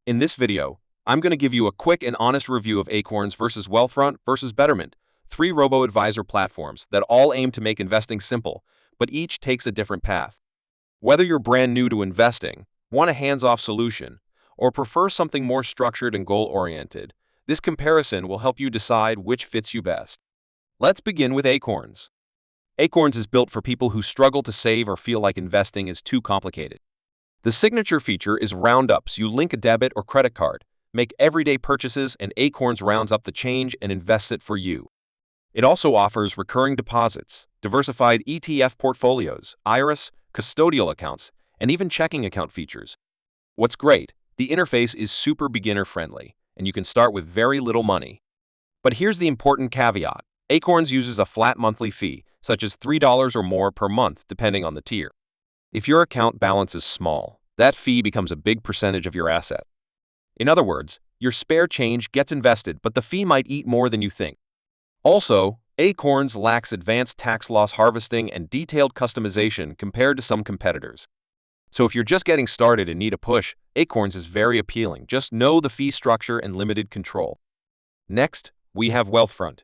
In this video, I'm going to give you a quick and honest review of Acorns versus Wealthfront versus Betterment, three robo-advisor platforms that all aim to make investing simple, but each takes a different path. Whether you're brand new to investing, want a hands-off solution, or prefer something more structured and goal-oriented, this comparison will help you decide which fits you best. Let's begin with Acorns. Acorns is built for people who struggle to save or feel like investing is too complicated. The signature feature is roundups. You link a debit or credit card, make everyday purchases, and Acorns rounds up the change and invests it for you. It also offers recurring deposits, diversified ETF portfolios, IRAs, custodial accounts, and even checking account features. What's great, the interface is super beginner-friendly, and you can start with very little money. But here's the important caveat. Acorns uses a flat monthly fee, such as $3 or more per month, depending on the tier. If your account balance is small, that fee becomes a big percentage of your asset. In other words, your spare change gets invested, but the fee might eat more than you think. Also, Acorns lacks advanced tax loss harvesting and detailed customization compared to some competitors. So if you're just getting started and need a push, Acorns is very appealing. Just know the fee structure and limited control. Next, we have Wealthfront.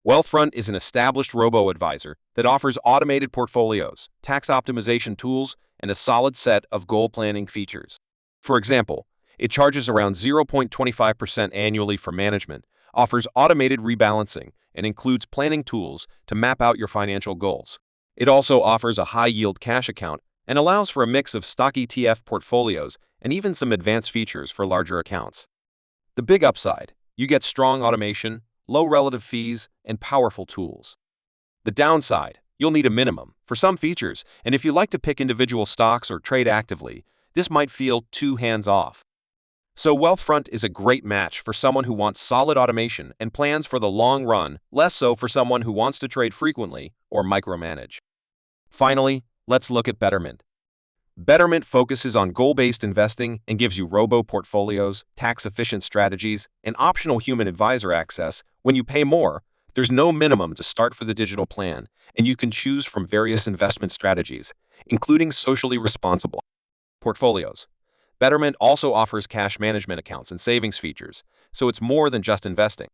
Wealthfront is an established robo-advisor that offers automated portfolios, tax optimization tools, and a solid set of goal planning features. For example, it charges around 0.25% annually for management, offers automated rebalancing, and includes planning tools to map out your financial goals. It also offers a high-yield cash account and allows for a mix of stock ETF portfolios and even some advanced features for larger accounts. The big upside: you get strong automation, low relative fees, and powerful tools. The downside: you'll need a minimum for some features, and if you like to pick individual stocks or trade actively, this might feel too hands-off. So Wealthfront is a great match for someone who wants solid automation and plans for the long run, less so for someone who wants to trade frequently or micromanage. Finally, let's look at Betterment. Betterment focuses on goal-based investing and gives you robo-portfolios, tax-efficient strategies, and optional human advisor access. When you pay more, there's no minimum to start for the digital plan, and you can choose from various investment strategies, including socially responsible portfolios. Betterment also offers cash management accounts and savings features, so it's more than just investing.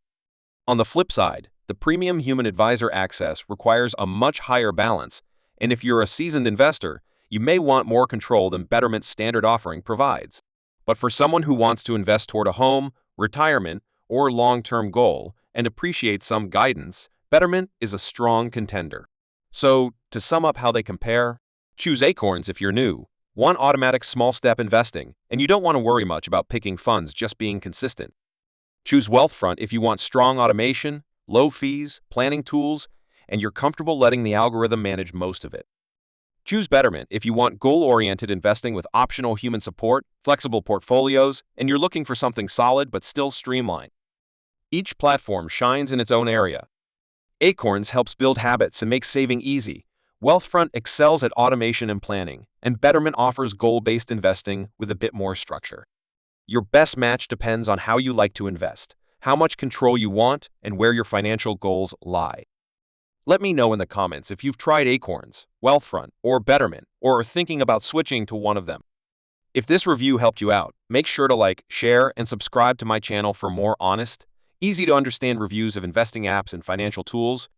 On the flip side, the premium human advisor access requires a much higher balance, and if you're a seasoned investor, you may want more control than Betterment's standard offering provides. But for someone who wants to invest toward a home, retirement, or long-term goal and appreciate some guidance, Betterment is a strong contender. So, to sum up how they compare, choose Acorns if you're new, want automatic small-step investing, and you don't want to worry much about picking funds, just being consistent. Choose Wealthfront if you want strong automation, low fees, planning tools, and you're comfortable letting the algorithm manage most of it. Choose Betterment if you want goal-oriented investing with optional human support, flexible portfolios, and you're looking for something solid but still streamlined. Each platform shines in its own area. Acorns helps build habits and makes saving easy. Wealthfront excels at automation and planning, and Betterment offers goal-based investing with a bit more structure. Your best match depends on how you like to invest, how much control you want, and where your financial goals lie. Let me know in the comments if you've tried Acorns, Wealthfront, or Betterment, or are thinking about switching to one of them. If this review helped you out, make sure to like, share, and subscribe to my channel for more honest, easy-to-understand reviews of investing apps and financial tools.